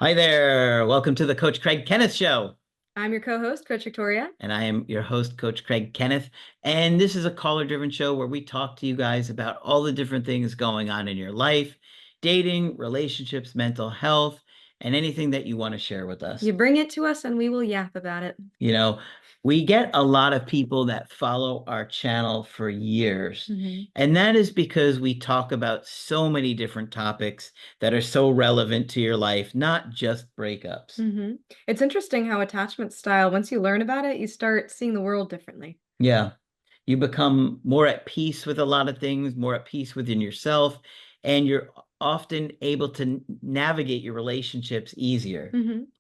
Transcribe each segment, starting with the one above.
Hi there. Welcome to the Coach Craig Kenneth Show. I'm your co-host, Coach Victoria. And I am your host, Coach Craig Kenneth. And this is a caller-driven show where we talk to you guys about all the different things going on in your life, dating, relationships, mental health, and anything that you want to share with us. You bring it to us and we will yap about it. You know, we get a lot of people that follow our channel for years. And that is because we talk about so many different topics that are so relevant to your life, not just breakups. It's interesting how attachment style, once you learn about it, you start seeing the world differently. Yeah. You become more at peace with a lot of things, more at peace within yourself, and you're often able to navigate your relationships easier,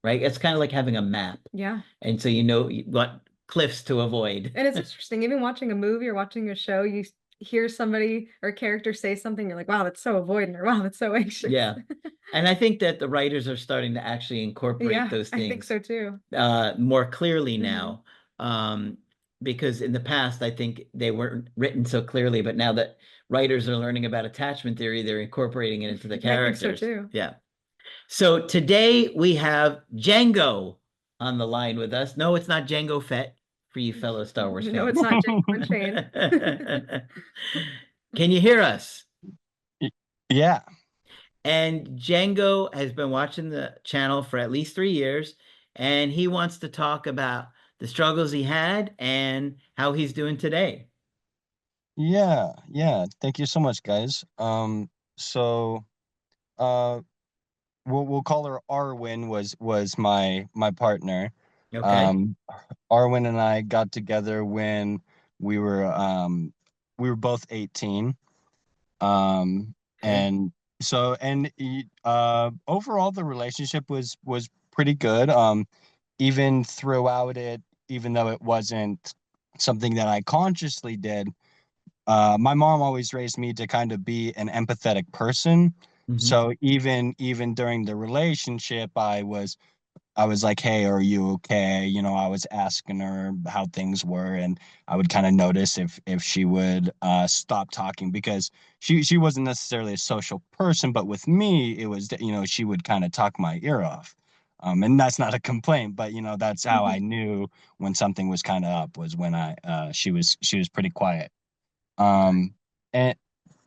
right? It's kind of like having a map. Yeah. And so you know what cliffs to avoid. And it's interesting, even watching a movie or watching a show, you hear somebody or character say something, you're like, wow, that's so avoidant, or wow, that's so anxious. Yeah. And I think that the writers are starting to actually incorporate Yeah, those I think things so too. more clearly now. Because in the past, I think they weren't written so clearly, but now that writers are learning about attachment theory, they're incorporating it into the I think so characters. too. Yeah. So today we have Django on the line with us. No, it's not Django Fett for you fellow Star Wars No, fans. it's not Django Unchained. Can you hear us? Yeah. And Django has been watching the channel for at least 3 years, and he wants to talk about the struggles he had and how he's doing today. Yeah. Thank you so much, guys. So uh we'll call her Arwen was my partner. Okay. Um Arwen and I got together when we were um we were both 18. Okay. And so overall the relationship was pretty good. Even throughout it, even though it wasn't something that I consciously did. My mom always raised me to kind of be an empathetic person. Hmm. So even during the relationship, I was like, "Hey, are you okay?" I was asking her how things were, and I would kind of notice if she would stop talking because she wasn't necessarily a social person, but with me, it was she would kind of talk my ear off. And that's not a complaint, but that's how I knew when something was kind of up was when I she was pretty quiet. Okay. Um, and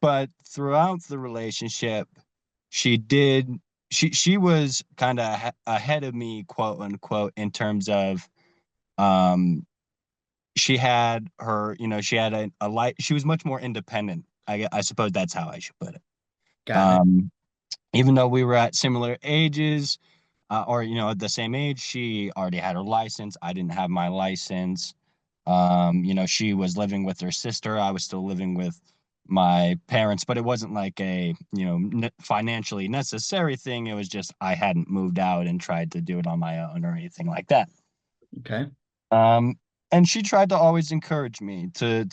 but throughout the relationship, she did she was kind of ahead of me, quote unquote, in terms of um she had her, she had a light. She was much more independent. I suppose that's how I should put it. Got it. Um, Even though we were at similar ages, or at the same age, she already had her license. I didn't have my license. She was living with her sister. I was still living with my parents, but it wasn't like a, financially necessary thing. It was just I hadn't moved out and tried to do it on my own or anything like that. Okay. Um, and she tried to always encourage me to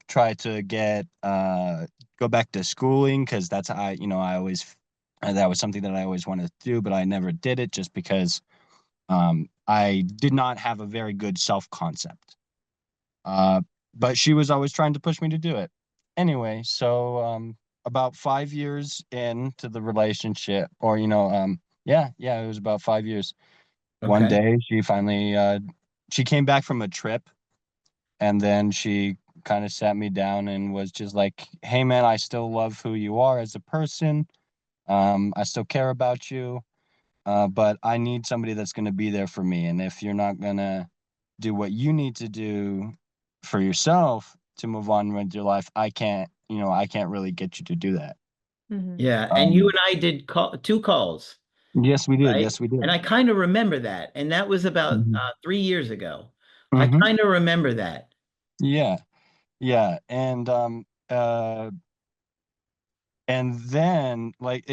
try to get go back to schooling because that's I always that was something that I always wanted to do, but I never did it just because I did not have a very good self concept. Uh, but she was always trying to push me to do it. Anyway, so about 5 years into the relationship, or yeah, it was about 5 years. One Okay. day, she came back from a trip, and then she kind of sat me down and was just like, "Hey, man, I still love who you are as a person. I still care about you, but I need somebody that's going to be there for me. And if you're not going to do what you need to do for yourself to move on with your life, I can't really get you to do that." Yeah. And you Um, and I did two calls, yes, we did. right? Yes, we did. And I kind of remember that. And that was about Hmm. 3 years ago. I Hmm. kind of remember that. Yeah, yeah, and then like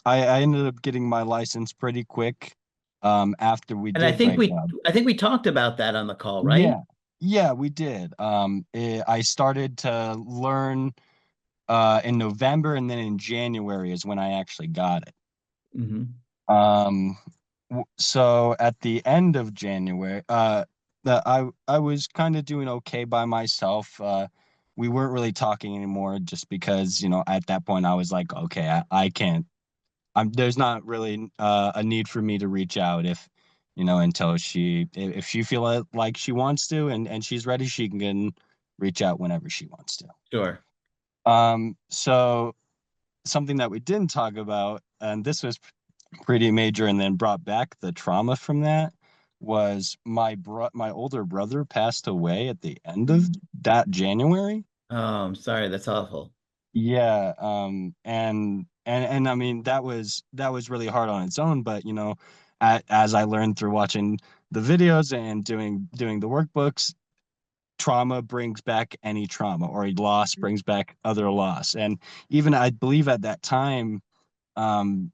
I ended up getting my license pretty quick after we And I did think break we up. I think we talked about that on the call, right? Yeah, yeah, we did. I started to learn in November, and then in January is when I actually got it. Hmm. Um, so at the end of January, I was kind of doing okay by myself. We weren't really talking anymore just because, at that point I was like, okay, I can't there's not really a need for me to reach out if, until if she feel like she wants to and she's ready, she can reach out whenever she wants to. Sure. So something that we didn't talk about, and this was pretty major and then brought back the trauma from that, was my older brother passed away at the end of Mm. that January. Oh, I'm sorry. That's awful. Yeah, and I mean that was really hard on its own, but as I learned through watching the videos and doing the workbooks, trauma brings back any trauma, or a loss brings back other loss. And even I believe at that time, um,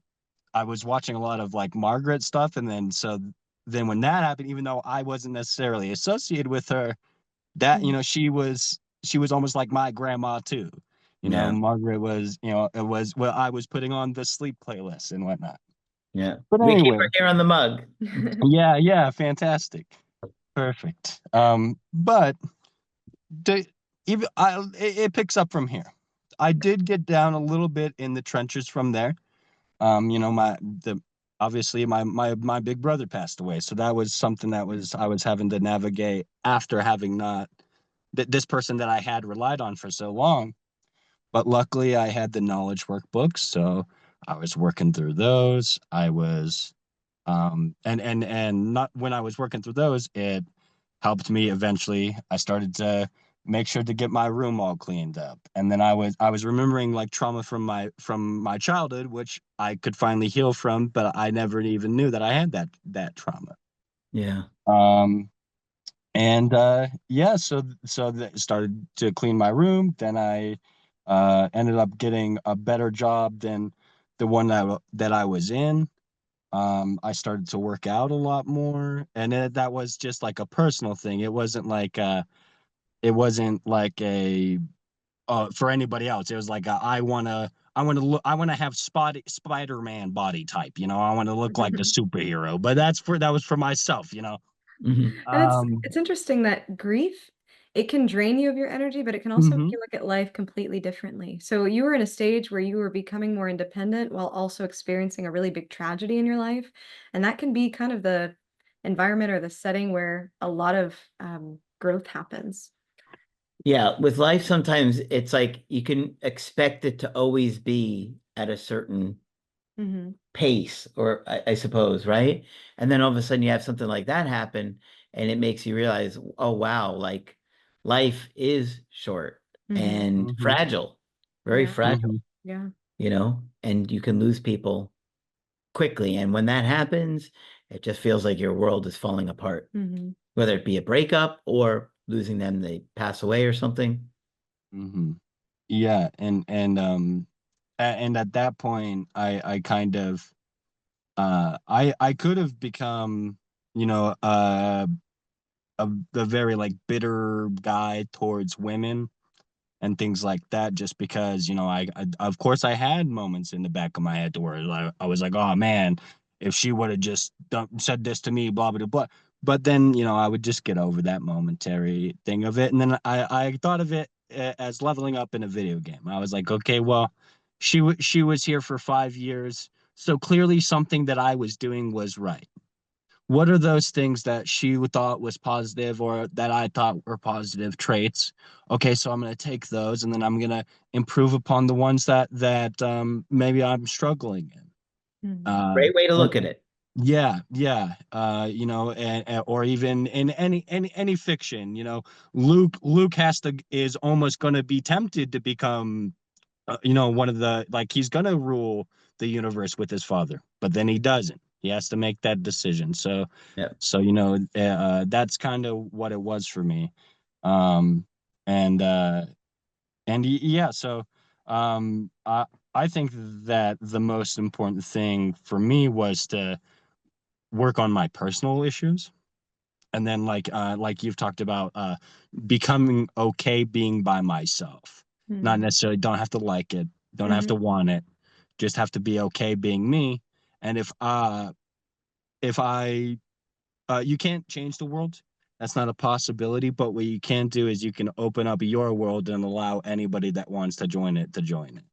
I was watching a lot of like Margaret stuff, and then when that happened, even though I wasn't necessarily associated with her, that Mm. she was almost like my grandma too. Yeah. Margaret was, it was, well, I was putting on the sleep playlist and whatnot. Yeah. But We keep anyway, her here on the mug. yeah, yeah, fantastic, perfect. But the even it picks up from here. I did get down a little bit in the trenches from there. My the obviously my big brother passed away, so that was something that was I was having to navigate after having not this person that I had relied on for so long. But luckily, I had the knowledge workbooks, so I was working through those. I was and not when I was working through those, it helped me eventually. I started to make sure to get my room all cleaned up. And then I was remembering like trauma from my childhood, which I could finally heal from, but I never even knew that I had that trauma. Yeah. Um and yeah, so that started to clean my room. Then I ended up getting a better job than the one that I was in. I started to work out a lot more, and that was just like a personal thing. It wasn't like a for anybody else. It was like I want to have Spider-Man body type. I want to look like a superhero. But that was for myself. Hmm. And it's Um, it's interesting that grief, it can drain you of your energy, but it can also make mhm. you look at life completely differently. So you were in a stage where you were becoming more independent while also experiencing a really big tragedy in your life. And that can be kind of the environment or the setting where a lot of growth happens. Yeah. With life, sometimes it's like you can expect it to always be at a certain Hmm. pace, or I suppose, right? And then all of a sudden you have something like that happen, and it makes you realize, oh wow, like life is short Hmm. and Mhm. fragile, very Yeah. fragile, Mhm. Yeah. and you can lose people quickly. And when that happens, it just feels like your world is falling apart, Hmm. whether it be a breakup or losing them, they pass away or something. Mhm. Yeah, and at that point, I kind of I could have become, you know, a very like bitter guy towards women and things like that, just because I of course I had moments in the back of my head to where I was like, oh man, if she would have just said this to me, blah blah blah. But then I would just get over that momentary thing of it, and then I thought of it as leveling up in a video game. I was like, okay, well, she was here for 5 years, so clearly something that I was doing was right. What are those things that she thought was positive or that I thought were positive traits? Okay, so I'm going to take those and then I'm going to improve upon the ones that maybe I'm struggling in. Hmm. Uh, Great way to and look at it. yeah, yeah, or even in any fiction, Luke is almost going to be tempted to become one of the like he's gonna rule the universe with his father, but then he doesn't. He has to make that decision. So, Yeah. so that's kind of what it was for me. Um, and yeah, so um, I I think that the most important thing for me was to work on my personal issues. And then like you've talked about becoming okay being by myself. Not Hmm. necessarily don't have to like it, don't have to Hmm. want it, just have to be okay being me. And if I you can't change the world. That's not a possibility, but what you can do is you can open up your world and allow anybody that wants to join it to join it.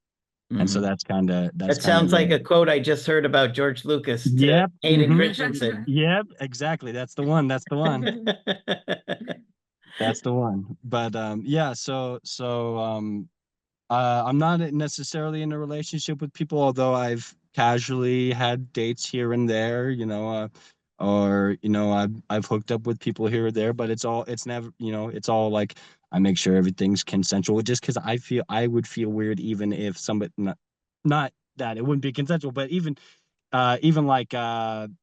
And so Mhm. that's That kind of sounds like the a quote I just heard about George Lucas to yep. Hayden Christensen. Yep, exactly. That's the one. That's the one. That's the one. But yeah, I'm not necessarily in a relationship with people, although I've casually had dates here and there, or I've hooked up with people here or there, but it's never, it's all like I make sure everything's consensual, just because I would feel weird even if somebody not that it wouldn't be consensual, but even like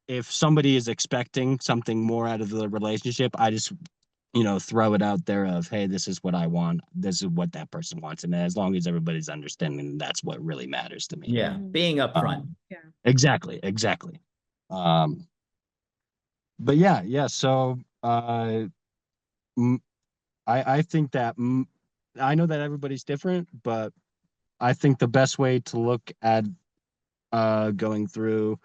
if somebody is expecting something more out of the relationship, I just throw it out there of, hey, this is what I want, this is what that person wants, and as long as everybody's understanding, that's what really matters to me. Yeah, Mhm. being upfront. Yeah. Exactly. um but yeah, so m- I think that I know that everybody's different, but I think the best way to look at going through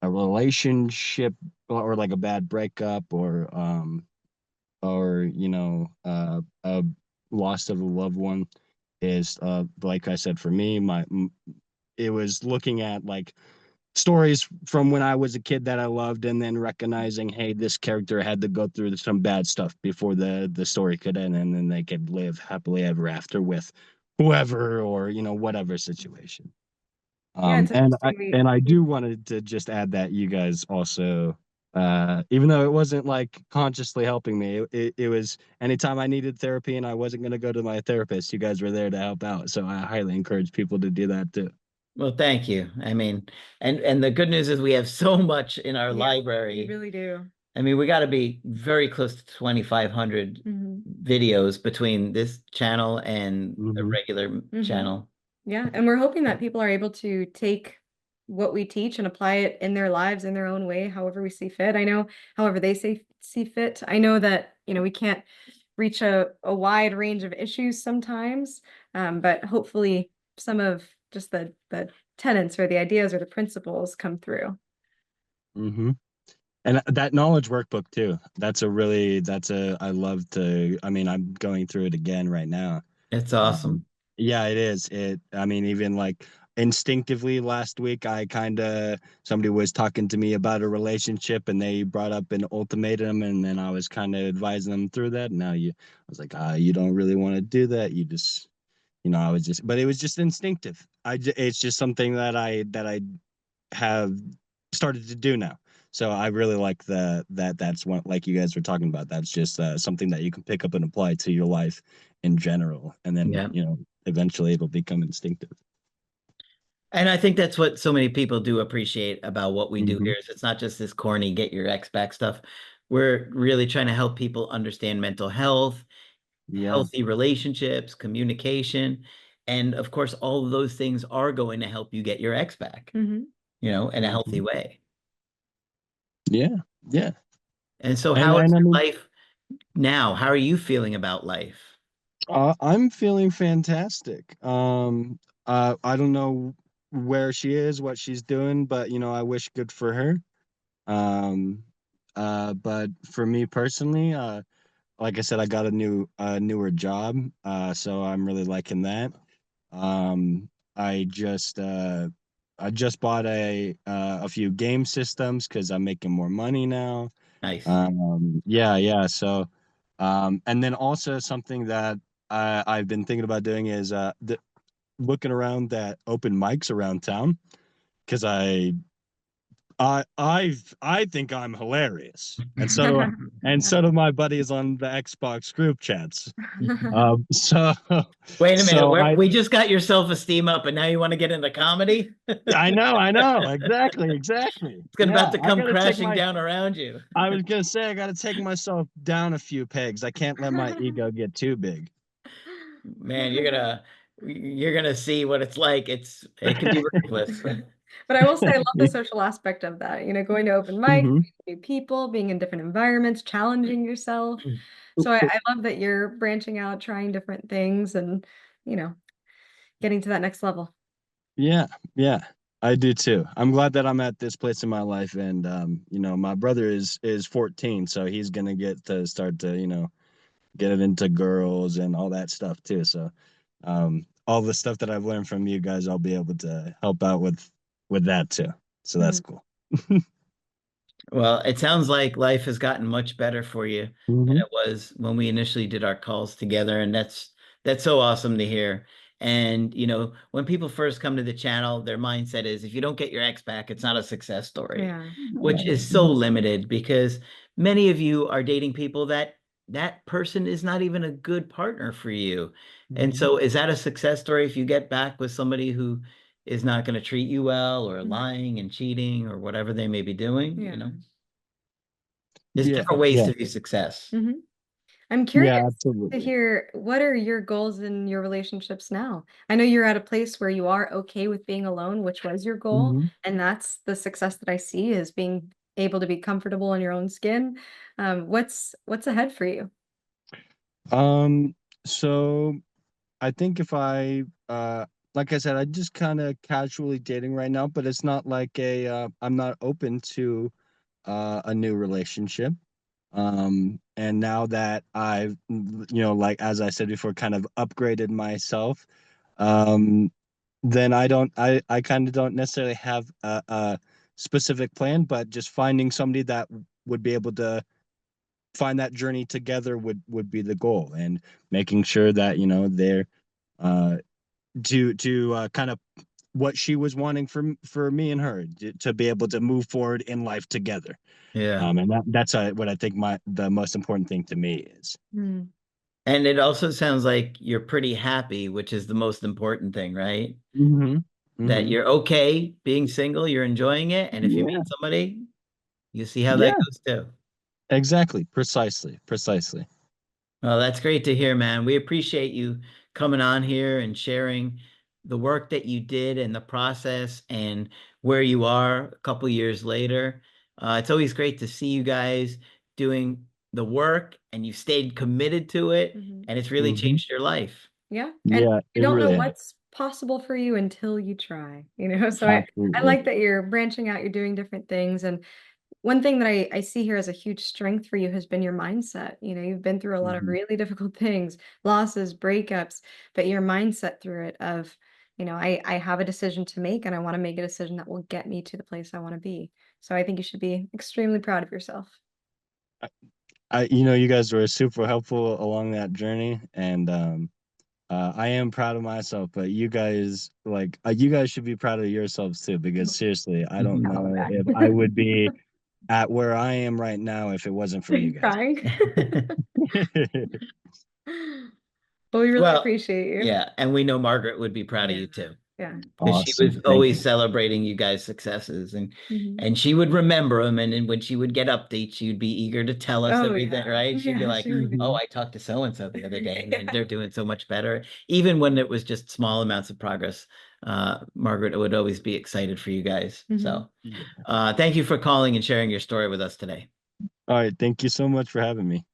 a relationship, or like a bad breakup, or a loss of a loved one, is like I said, for me, it was looking at like stories from when I was a kid that I loved, and then recognizing, hey, this character had to go through some bad stuff before the story could end, and then they could live happily ever after with whoever, or whatever situation. Yeah, it's And interesting. I do wanted to just add that you guys also, even though it wasn't like consciously helping me, it was anytime I needed therapy and I wasn't going to go to my therapist, you guys were there to help out. So I highly encourage people to do that too. Well, thank you. I mean, and the good news is we have so much in our Yeah, we library. really do. I mean, we got to be very close to 2,500 Hmm. videos between this channel and the Hmm. regular Hmm. channel. Yeah, and we're hoping that people are able to take what we teach and apply it in their lives in their own way, however we see fit. I know, however they see fit. I know that, we can't reach a wide range of issues sometimes, but hopefully some of just the tenets or the ideas or the principles come through. Hmm. And that knowledge workbook too. I love to, I mean, I'm going through it again right now. It's Um, awesome. yeah, it is. I mean, even like instinctively last week, somebody was talking to me about a relationship, and they brought up an ultimatum, and then I was kind of advising them through that. I was like, you don't really want to do that. You just, but it was just instinctive. It's just something that I have started to do now. So I really like that's one, like you guys were talking about. That's just something that you can pick up and apply to your life in general, and then Yeah. eventually it'll become instinctive. And I think that's what so many people do appreciate about what we do Hmm. here is it's not just this corny get your ex back stuff. We're really trying to help people understand mental health, Yeah. healthy relationships, communication, and of course, all of those things are going to help you get your ex back, Hmm. in a healthy Hmm. way. Yeah. Yeah. And so, And how is I your mean, life now? How are you feeling about life? I'm feeling fantastic. I don't know where she is, what she's doing, but I wish good for her. Um, but for me personally, like I said, I got newer job, so I'm really liking that. Um, I just uh, I just bought a few game systems because I'm making more money now. Nice. Yeah. So, and then also something that I've been thinking about doing is looking around at open mics around town, because I think I'm hilarious, and so do my buddies on the Xbox group chats. So Wait a minute, so we just got your self-esteem up, and now you want to get into comedy? I know, exactly. It's about Yeah, to come crashing down around you. I was gonna say I gotta take myself down a few pegs. I can't let my ego get too big. Man, you're gonna see what it's like. It can be ruthless. But I will say I love the social aspect of that, going to open mics, Hmm. meeting new people, being in different environments, challenging yourself. So I love that you're branching out, trying different things and, you know, getting to that next level. Yeah, yeah, I do too. I'm glad that I'm at this place in my life, and my brother is 14, so he's gonna get to start to get it into girls and all that stuff too. So, all the stuff that I've learned from you guys, I'll be able to help out with that too. So that's Mhm. cool. Well, it sounds like life has gotten much better for you than Hmm. it was when we initially did our calls together, and that's so awesome to hear. And when people first come to the channel, their mindset is if you don't get your ex back, it's not a success story, Yeah. which is so limited because many of you are dating people that person is not even a good partner for you. And Hmm. so is that a success story if you get back with somebody who is not going to treat you well or Mhm. lying and cheating or whatever they may be doing, Yeah. There's Yeah, different ways yeah, to view success. Hmm. I'm curious yeah, to absolutely. hear what are your goals in your relationships now? I know you're at a place where you are okay with being alone, which was your goal, Hmm. and that's the success that I see is being able to be comfortable in your own skin. What's ahead for you? Um, so I think if like I said, I just kind of casually dating right now, but it's not like I'm not open to a new relationship. And now that I've, like as I said before, kind of upgraded myself, um, then I kind of don't necessarily have a specific plan, but just finding somebody that would be able to find that journey together would be the goal, and making sure that they're uh to kind of what she was wanting for me and her to be able to move forward in life together. Yeah. And that's what I think the most important thing to me is. Hmm. And it also sounds like you're pretty happy, which is the most important thing, right? Hmm. That Hmm. you're okay being single, you're enjoying it. And if you Yeah, meet somebody, you see how that yeah, goes too. exactly, precisely. Well, that's great to hear, man. We appreciate you coming on here and sharing the work that you did and the process and where you are a couple years later. It's always great to see you guys doing the work and you stayed committed to it Hmm. and it's really Hmm. changed your life. Yeah, and Yeah, you it don't know really has. what's possible for you until you try, So I Absolutely. like that you're branching out, you're doing different things, and one thing that I see here as a huge strength for you has been your mindset. You've been through a lot of Hmm. really difficult things, losses, breakups, but your mindset through it of, I have a decision to make and I want to make a decision that will get me to the place I want to be. So I think you should be extremely proud of yourself. You guys were super helpful along that journey, and I am proud of myself, but you guys should be proud of yourselves too, because seriously, I don't Pat on the know back. if I would be at where I am right now if it wasn't for Are you you guys. crying? Well, we really Well, appreciate you. yeah, and we know Margaret would be proud of Yeah. you too. Yeah. Because she Awesome. was Thank always you. celebrating you guys' successes Mhm. and she would remember them and when she would get updates, she'd be eager to tell us Oh, everything, yeah. right? She'd be Yeah, like, she really "Oh, Mhm. I talked to so and so the other day and Yeah. they're doing so much better." Even when it was just small amounts of progress, Margaret would always be excited for you guys. Mhm. So, thank you for calling and sharing your story with us today. All right. Thank you so much for having me.